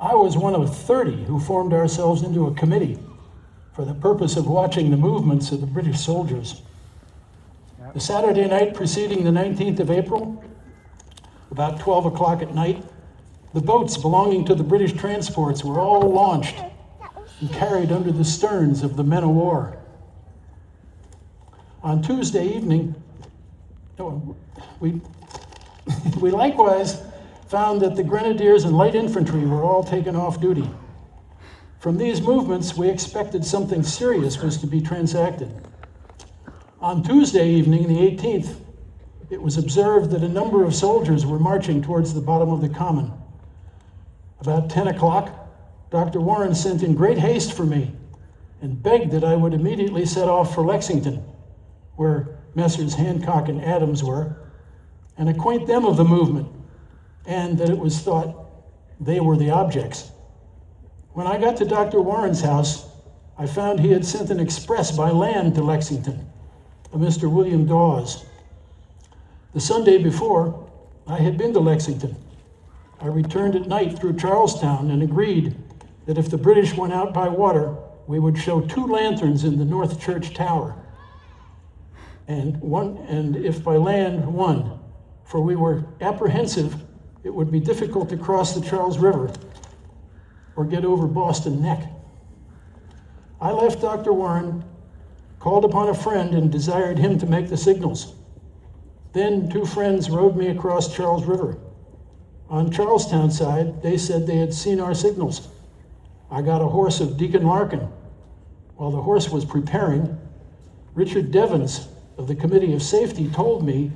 I was one of 30 who formed ourselves into a committee for the purpose of watching the movements of the British soldiers. The Saturday night preceding the 19th of April, about 12 o'clock at night, the boats belonging to the British transports were all launched and carried under the sterns of the men of war. On Tuesday evening, we likewise found that the grenadiers and light infantry were all taken off duty. From these movements, we expected something serious was to be transacted. On Tuesday evening, the 18th, it was observed that a number of soldiers were marching towards the bottom of the common. About 10 o'clock, Dr. Warren sent in great haste for me and begged that I would immediately set off for Lexington, where Messrs. Hancock and Adams were, and acquaint them of the movement, and that it was thought they were the objects. When I got to Dr. Warren's house, I found he had sent an express by land to Lexington, a Mr. William Dawes. The Sunday before, I had been to Lexington. I returned at night through Charlestown and agreed that if the British went out by water, we would show 2 lanterns in the North Church Tower, and if by land, 1, for we were apprehensive it would be difficult to cross the Charles River or get over Boston Neck. I left Dr. Warren, called upon a friend, and desired him to make the signals. Then 2 friends rowed me across Charles River. On Charlestown side, they said they had seen our signals. I got a horse of Deacon Larkin. While the horse was preparing, Richard Devens of the Committee of Safety told me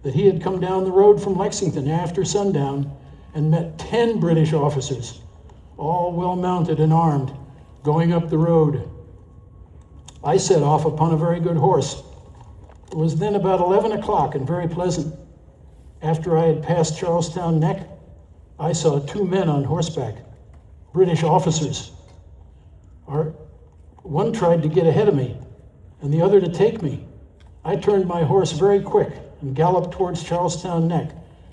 that he had come down the road from Lexington after sundown and met 10 British officers, all well mounted and armed, going up the road. I set off upon a very good horse. It was then about 11 o'clock and very pleasant. After I had passed Charlestown Neck, I saw 2 men on horseback, British officers. One tried to get ahead of me and the other to take me. I turned my horse very quick and galloped towards Charlestown Neck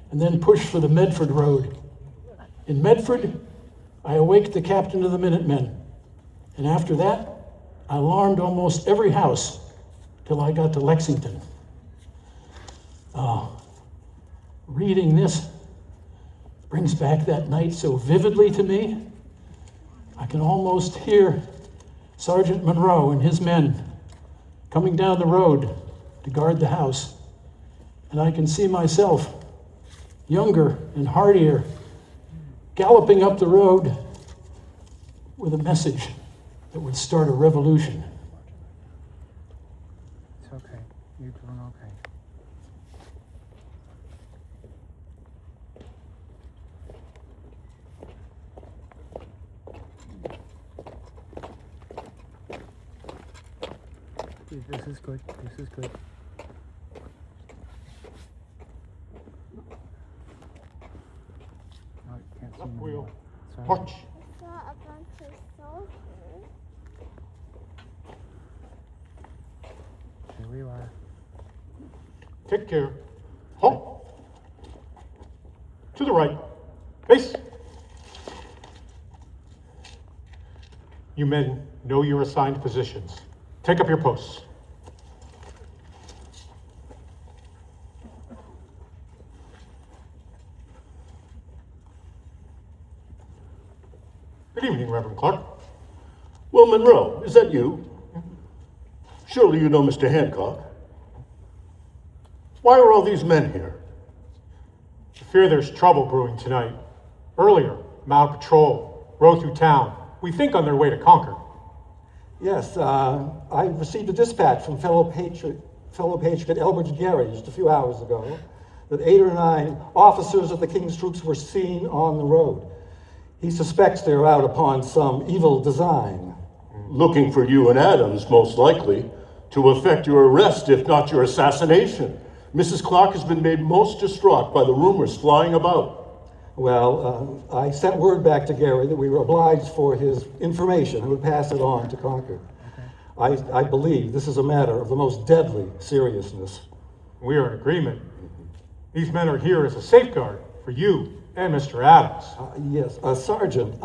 and then pushed for the Medford Road. In Medford, I awaked the captain of the Minutemen, and after that, I alarmed almost every house till I got to Lexington. Reading this brings back that night so vividly to me. I can almost hear Sergeant Monroe and his men coming down the road to guard the house, and I can see myself, younger and hardier, galloping up the road with a message that would start a revolution. It's okay. You're doing okay. This is good. This is good. No, I can't see Left wheel. anymore. Sorry. March. I saw a bunch of soldiers. Here we are. Take care. Halt. To the right. Face. You men know your assigned positions. Take up your posts. Good evening, Reverend Clark. Well, Monroe, is that you? Surely you know Mr. Hancock. Why are all these men here? I fear there's trouble brewing tonight. Earlier, mounted patrol, rode through town. We think on their way to Concord. Yes, I received a dispatch from fellow patriot Elbridge Gerry just a few hours ago that 8 or 9 officers of the King's troops were seen on the road. He suspects they're out upon some evil design. Looking for you and Adams, most likely, to effect your arrest, if not your assassination. Mrs. Clark has been made most distraught by the rumors flying about. Well, I sent word back to Gerry that we were obliged for his information and would pass it on to Concord. Okay. I believe this is a matter of the most deadly seriousness. We are in agreement. These men are here as a safeguard for you And Mr. Adams. Yes, Sergeant,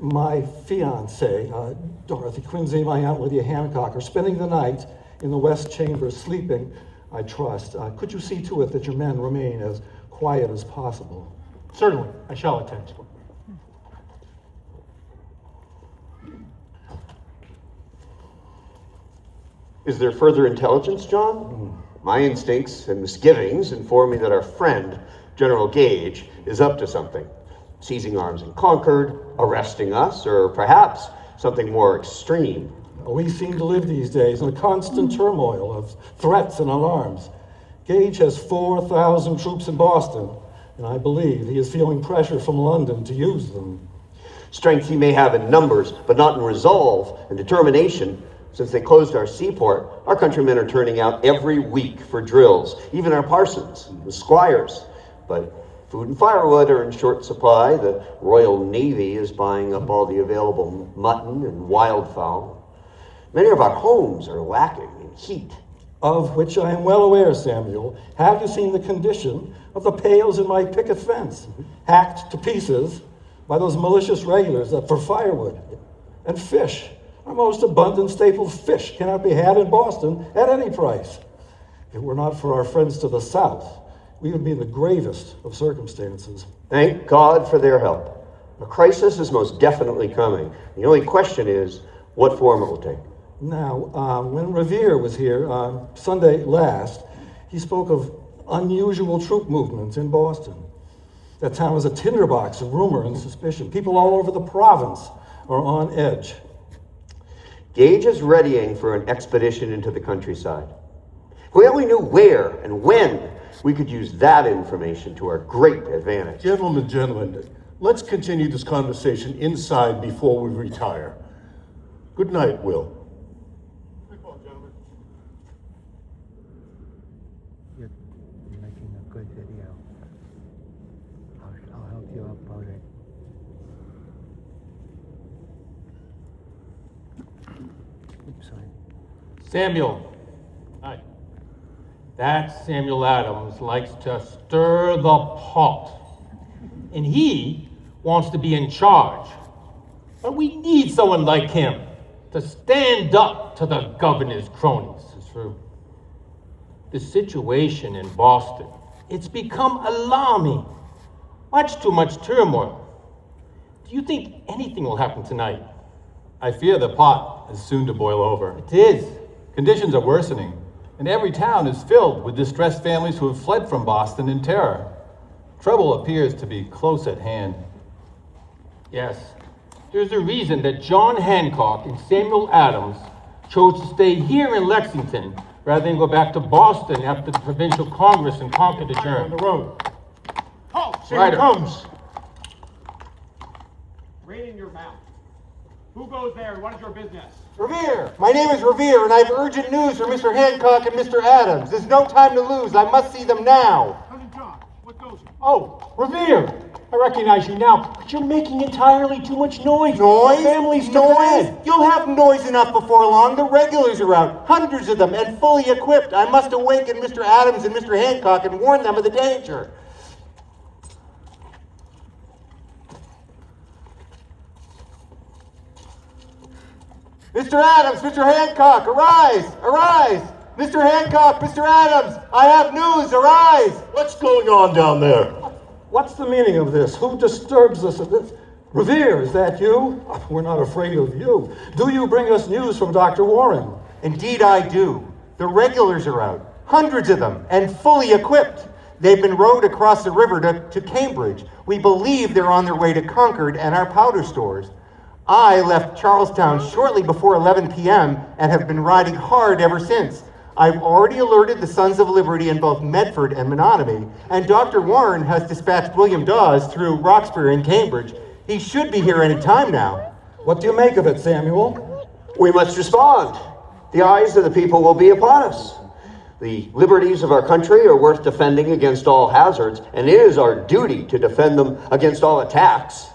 my fiancée, Dorothy Quincy, my Aunt Lydia Hancock, are spending the night in the West Chamber sleeping, I trust. Could you see to it that your men remain as quiet as possible? Certainly, I shall attend to it. Is there further intelligence, John? My instincts and misgivings inform me that our friend, General Gage, is up to something. Seizing arms in Concord, arresting us, or perhaps something more extreme. We seem to live these days in a constant turmoil of threats and alarms. Gage has 4,000 troops in Boston, and I believe he is feeling pressure from London to use them. Strength he may have in numbers, but not in resolve and determination. Since they closed our seaport, our countrymen are turning out every week for drills, even our parsons and the squires. But food and firewood are in short supply. The Royal Navy is buying up all the available mutton and wildfowl. Many of our homes are lacking in heat. Of which I am well aware, Samuel. Have you seen the condition of the pales in my picket fence, hacked to pieces by those malicious regulars for firewood? And fish. Our most abundant staple fish cannot be had in Boston at any price. If it were not for our friends to the south, we would be in the gravest of circumstances. Thank God for their help. A crisis is most definitely coming. The only question is what form it will take. Now, when Revere was here Sunday last, he spoke of unusual troop movements in Boston. That town is a tinderbox of rumor and suspicion. People all over the province are on edge. Gage is readying for an expedition into the countryside. If we only knew where and when, we could use that information to our great advantage. Gentlemen, let's continue this conversation inside before we retire. Good night, Will. You're making a good video. I'll help you upload it. Oops, sorry. Samuel. Hi. That Samuel Adams likes to stir the pot. And he wants to be in charge. But we need someone like him to stand up to the governor's cronies. It's true. The situation in Boston, it's become alarming. Much too much turmoil. Do you think anything will happen tonight? I fear the pot is soon to boil over. It is. Conditions are worsening, and every town is filled with distressed families who have fled from Boston in terror. Trouble appears to be close at hand. Yes. There's a reason that John Hancock and Samuel Adams chose to stay here in Lexington rather than go back to Boston after the provincial congress in Concord On adjourned. the road. Oh, here Ryder. he comes. Rein in your mouth. Who goes there and what is your business? Revere! My name is Revere, and I have urgent news for Mr. Hancock and Mr. Adams. There's no time to lose. I must see them now. Cousin John, what goes here? Oh, Revere! I recognize you now, but you're making entirely too much noise. Noise? Family's Noise? You'll have noise enough before long. The regulars are out, hundreds of them, and fully equipped. I must awaken Mr. Adams and Mr. Hancock and warn them of the danger. Mr. Adams, Mr. Hancock, arise! Arise! Mr. Hancock, Mr. Adams, I have news, arise! What's going on down there? What's the meaning of this? Who disturbs us at this? Revere, is that you? We're not afraid of you. Do you bring us news from Dr. Warren? Indeed I do. The regulars are out, hundreds of them, and fully equipped. They've been rowed across the river to Cambridge. We believe they're on their way to Concord and our powder stores. I left Charlestown shortly before 11 p.m. and have been riding hard ever since. I've already alerted the Sons of Liberty in both Medford and Menominee, and Dr. Warren has dispatched William Dawes through Roxbury and Cambridge. He should be here any time now. What do you make of it, Samuel? We must respond. The eyes of the people will be upon us. The liberties of our country are worth defending against all hazards, and it is our duty to defend them against all attacks.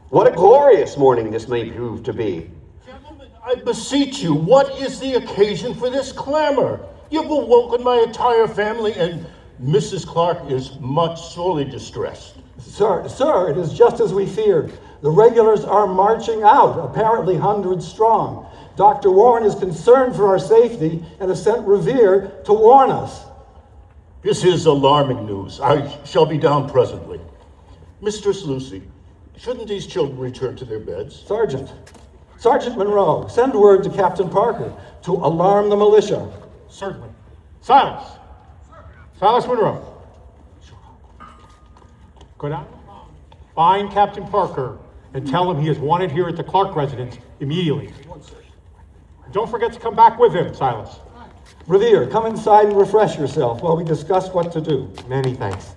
What a glorious morning this may prove to be. Gentlemen, I beseech you, what is the occasion for this clamor? You've awoken my entire family, and Mrs. Clark is much sorely distressed. Sir, it is just as we feared. The regulars are marching out, apparently hundreds strong. Dr. Warren is concerned for our safety and has sent Revere to warn us. This is alarming news. I shall be down presently. Mistress Lucy, shouldn't these children return to their beds? Sergeant Monroe, send word to Captain Parker to alarm the militia. Certainly. Silas! Silas Monroe. Go down. Find Captain Parker and tell him he is wanted here at the Clark residence immediately. Don't forget to come back with him, Silas. Revere, come inside and refresh yourself while we discuss what to do. Many thanks.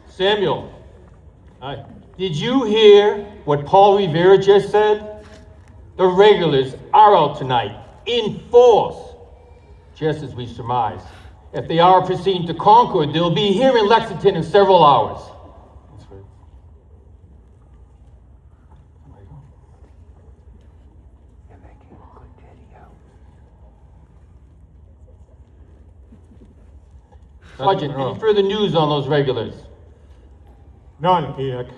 Samuel, did you hear what Paul Revere just said? The regulars are out tonight, in force, just as we surmised. If they are proceeding to Concord, they'll be here in Lexington in several hours. That's right. You're making a good video. Sergeant, any further news on those regulars? None, Enoch.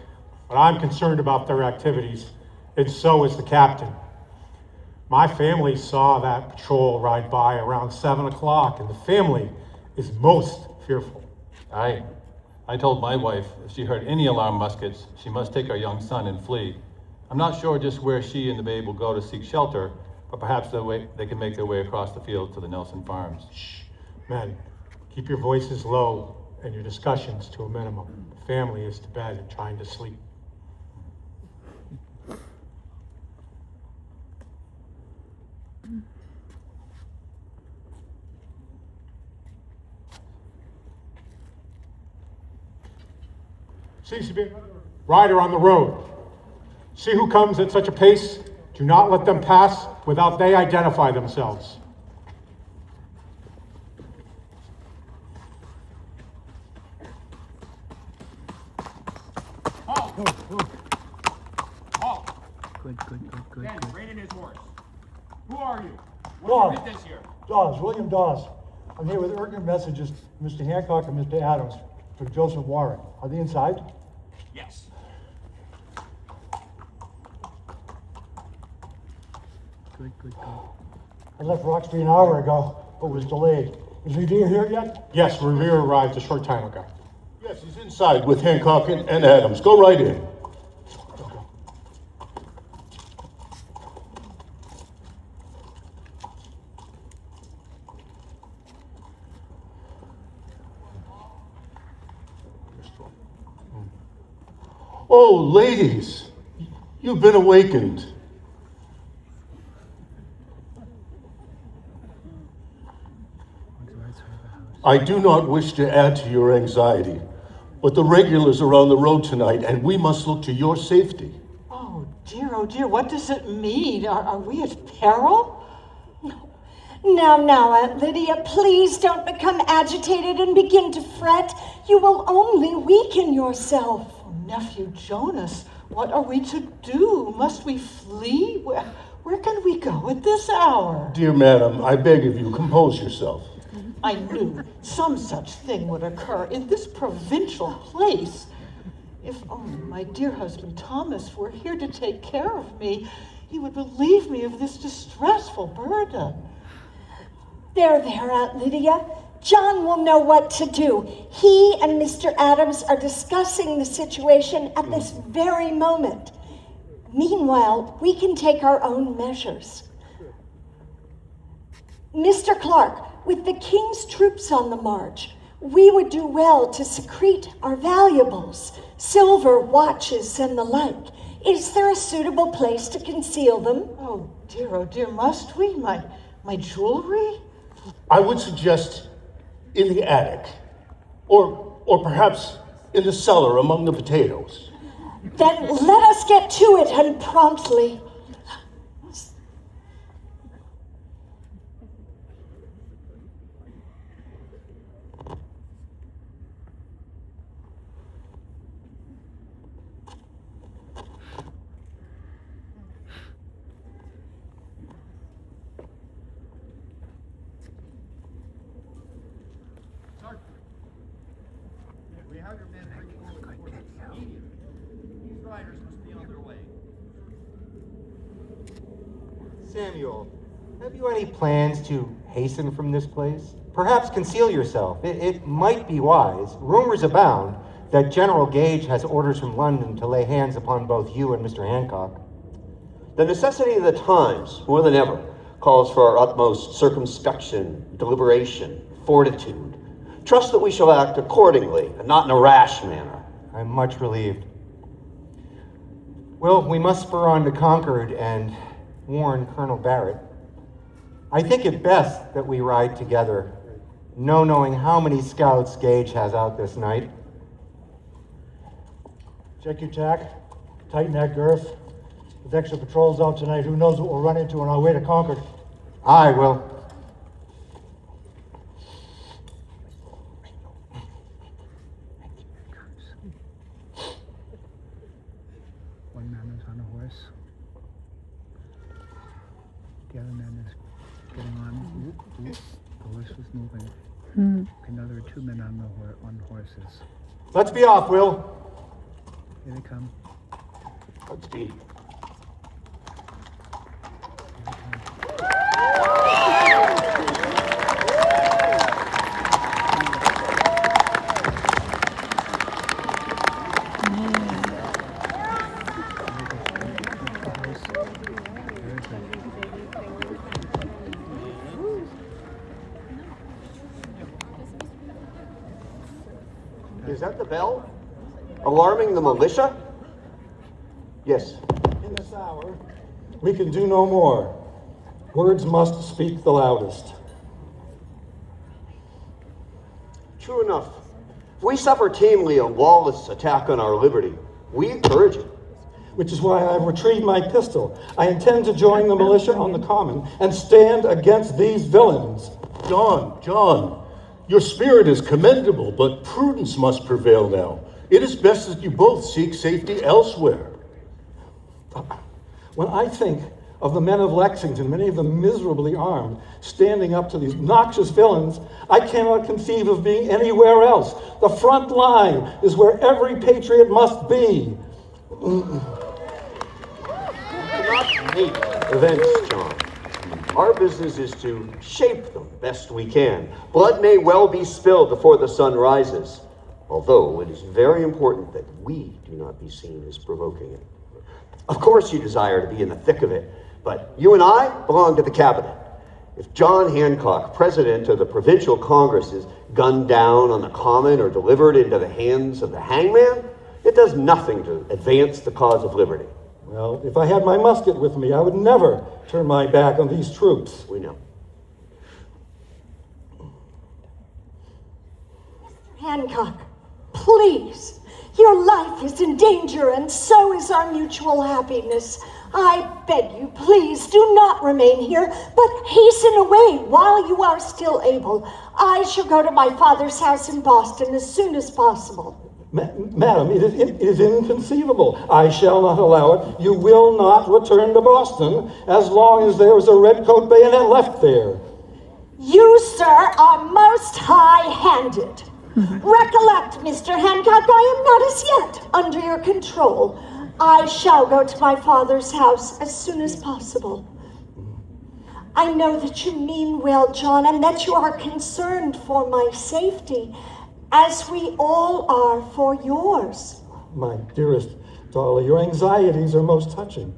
But I'm concerned about their activities, and so is the captain. My family saw that patrol ride by around 7 o'clock, and the family is most fearful. I told my wife if she heard any alarm muskets, she must take our young son and flee. I'm not sure just where she and the babe will go to seek shelter, but perhaps they can make their way across the field to the Nelson Farms. Shh. Men, keep your voices low and your discussions to a minimum. The family is to bed and trying to sleep. Seems to be another rider on the road. See who comes at such a pace? Do not let them pass without they identify themselves. Halt! Good. Ben, rein in his horse. Who are you? What do you this here? Dawes, William Dawes. I'm here with urgent messages from Mr. Hancock and Mr. Adams for Joseph Warren. Are they inside? Yes. Good. I left Roxbury an hour ago, but was delayed. Is Revere here yet? Yes, Revere arrived a short time ago. Yes, he's inside with Hancock and Adams. Go right in. Oh, ladies, you've been awakened. I do not wish to add to your anxiety, but the regulars are on the road tonight, and we must look to your safety. Oh dear, what does it mean? Are we at peril? Now, Aunt Lydia, please don't become agitated and begin to fret. You will only weaken yourself. Oh, Nephew Jonas, what are we to do? Must we flee? Where can we go at this hour? Dear madam, I beg of you, compose yourself. I knew some such thing would occur in this provincial place. If only my dear husband Thomas were here to take care of me, he would relieve me of this distressful burden. There, Aunt Lydia. John will know what to do. He and Mr. Adams are discussing the situation at this very moment. Meanwhile, we can take our own measures. Mr. Clark, with the king's troops on the march, we would do well to secrete our valuables, silver, watches, and the like. Is there a suitable place to conceal them? Oh dear, must we? My jewelry? I would suggest in the attic, or perhaps in the cellar among the potatoes. Then let us get to it, and promptly. have your men bring forward the horses immediately. These riders must be on their way. Samuel, have you any plans to hasten from this place? Perhaps conceal yourself. It might be wise. Rumors abound that General Gage has orders from London to lay hands upon both you and Mr. Hancock. The necessity of the times, more than ever, calls for our utmost circumspection, deliberation, fortitude. Trust that we shall act accordingly, and not in a rash manner. I'm much relieved. Well, we must spur on to Concord and warn Colonel Barrett. I think it best that we ride together, no knowing how many scouts Gage has out this night. Check your tack, tighten that girth. With extra patrols out tonight, who knows what we'll run into on our way to Concord. I will. One man is on a horse. The other man is getting on. The horse was moving. Another 2 men on horses. Let's be off, Will. Here they come. Let's be. Is that the bell? Alarming the militia? Yes. In this hour, we can do no more. Words must speak the loudest. True enough. If we suffer tamely a lawless attack on our liberty, we encourage it. Which is why I've retrieved my pistol. I intend to join the militia on the common and stand against these villains. John, your spirit is commendable, but prudence must prevail now. It is best that you both seek safety elsewhere. When I think of the men of Lexington, many of them miserably armed, standing up to these noxious villains, I cannot conceive of being anywhere else. The front line is where every patriot must be. Do not hate events, John. Our business is to shape them best we can. Blood may well be spilled before the sun rises, although it is very important that we do not be seen as provoking it. Of course you desire to be in the thick of it, but you and I belong to the cabinet. If John Hancock, president of the provincial congress, is gunned down on the common or delivered into the hands of the hangman, it does nothing to advance the cause of liberty. Well, if I had my musket with me, I would never turn my back on these troops. We know. Hancock, please. Your life is in danger, and so is our mutual happiness. I beg you, please, do not remain here, but hasten away while you are still able. I shall go to my father's house in Boston as soon as possible. Madam, it is inconceivable. I shall not allow it. You will not return to Boston as long as there is a redcoat bayonet left there. You, sir, are most high-handed. Recollect, Mr. Hancock, I am not as yet under your control. I shall go to my father's house as soon as possible. I know that you mean well, John, and that you are concerned for my safety, as we all are for yours. My dearest Dolly, your anxieties are most touching,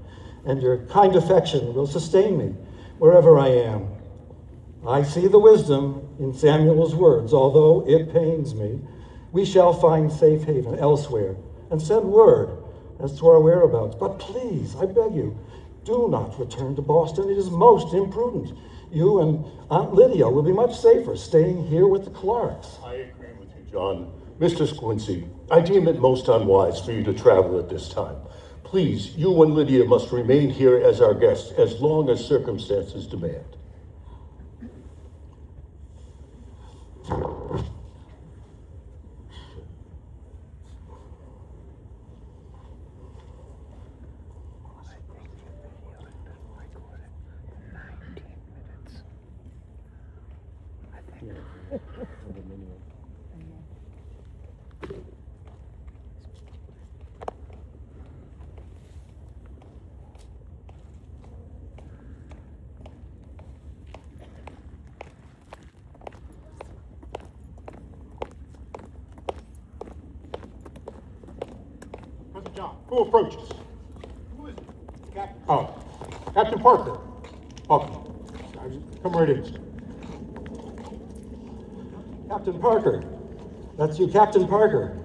and your kind affection will sustain me wherever I am. I see the wisdom in Samuel's words, although it pains me. We shall find safe haven elsewhere and send word as to our whereabouts. But please, I beg you, do not return to Boston. It is most imprudent. You and Aunt Lydia will be much safer staying here with the Clarks. I agree with you, John. Mr. Squincy, I deem it most unwise for you to travel at this time. Please, you and Lydia must remain here as our guests as long as circumstances demand. John, who approaches? Oh, Captain Parker. Welcome. Come right in, sir. Captain Parker. That's you, Captain Parker.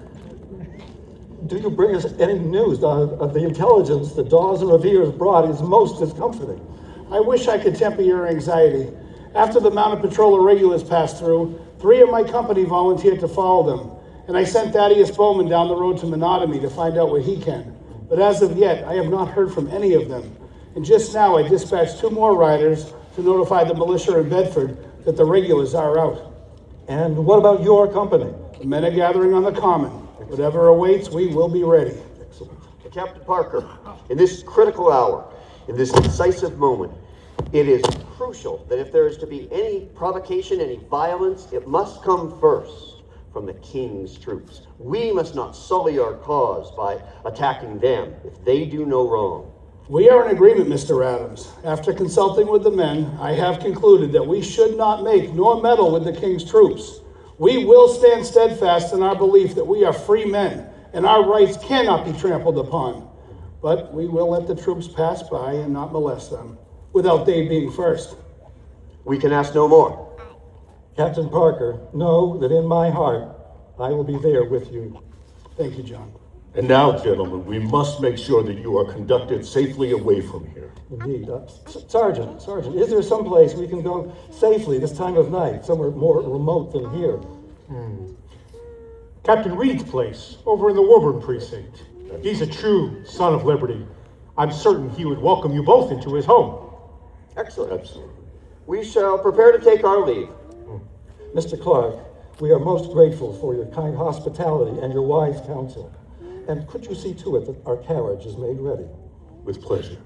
Do you bring us any news of the intelligence that Dawes and Revere has brought is most discomforting? I wish I could temper your anxiety. After the mounted patrol of regulars passed through, 3 of my company volunteered to follow them, and I sent Thaddeus Bowman down the road to Monotony to find out what he can. But as of yet, I have not heard from any of them. And just now, I dispatched 2 more riders to notify the militia in Bedford that the regulars are out. And what about your company? The men are gathering on the common. Whatever awaits, we will be ready. Excellent. Captain Parker, in this critical hour, in this decisive moment, it is crucial that if there is to be any provocation, any violence, it must come first from the King's troops. We must not sully our cause by attacking them if they do no wrong. We are in agreement, Mr. Adams. After consulting with the men, I have concluded that we should not make nor meddle with the King's troops. We will stand steadfast in our belief that we are free men and our rights cannot be trampled upon. But we will let the troops pass by and not molest them, without they being first. We can ask no more. Captain Parker, know that in my heart, I will be there with you. Thank you, John. And now, gentlemen, we must make sure that you are conducted safely away from here. Indeed. Sergeant, is there some place we can go safely this time of night, somewhere more remote than here? Captain Reed's place, over in the Woburn precinct. He's a true son of liberty. I'm certain he would welcome you both into his home. Excellent. Absolutely. We shall prepare to take our leave. Mr. Clark, we are most grateful for your kind hospitality and your wise counsel. And could you see to it that our carriage is made ready? With pleasure.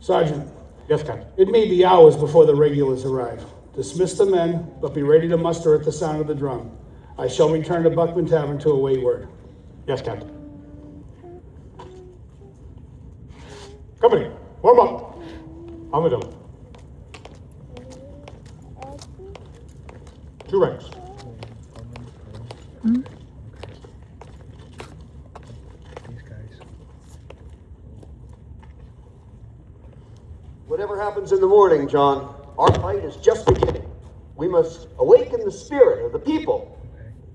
Sergeant. Yes, Captain. It may be hours before the regulars arrive. Dismiss the men, but be ready to muster at the sound of the drum. I shall return to Buckman Tavern to await word. Yes, Captain. Company, warm up. On the double. 2 ranks. Whatever happens in the morning, John, our fight is just beginning. We must awaken the spirit of the people,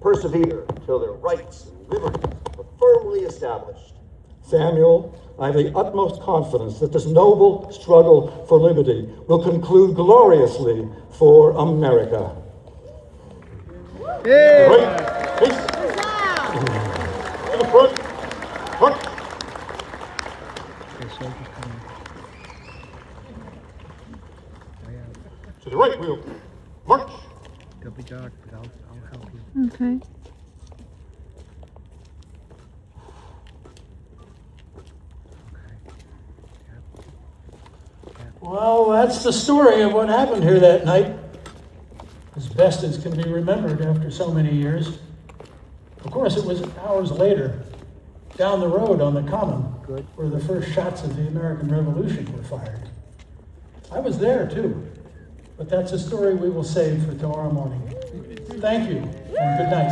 persevere until their rights and liberties are firmly established. Samuel, I have the utmost confidence that this noble struggle for liberty will conclude gloriously for America. Yeah. Right. Peace. To the front. March. To the right wheel. March. It'll be dark, but I'll help you. Okay. Well, that's the story of what happened here that night, as best as can be remembered after so many years. Of course, it was hours later, down the road on the Common, where the first shots of the American Revolution were fired. I was there too, but that's a story we will save for tomorrow morning. Thank you, and good night.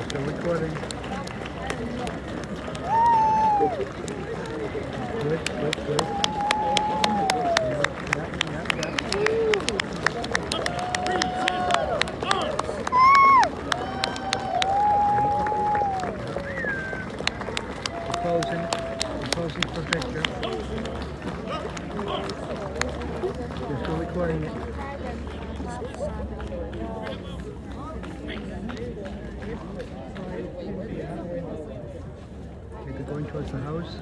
Still recording. Good. Closing for picture. You're still recording it. Okay, they're going towards the house.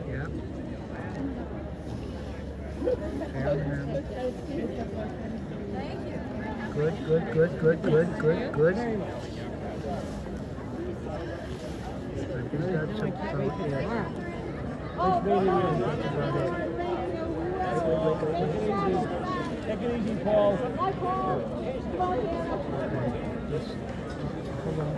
Yeah. Good. I think that's about it. Take it easy, Paul. Okay, hold on.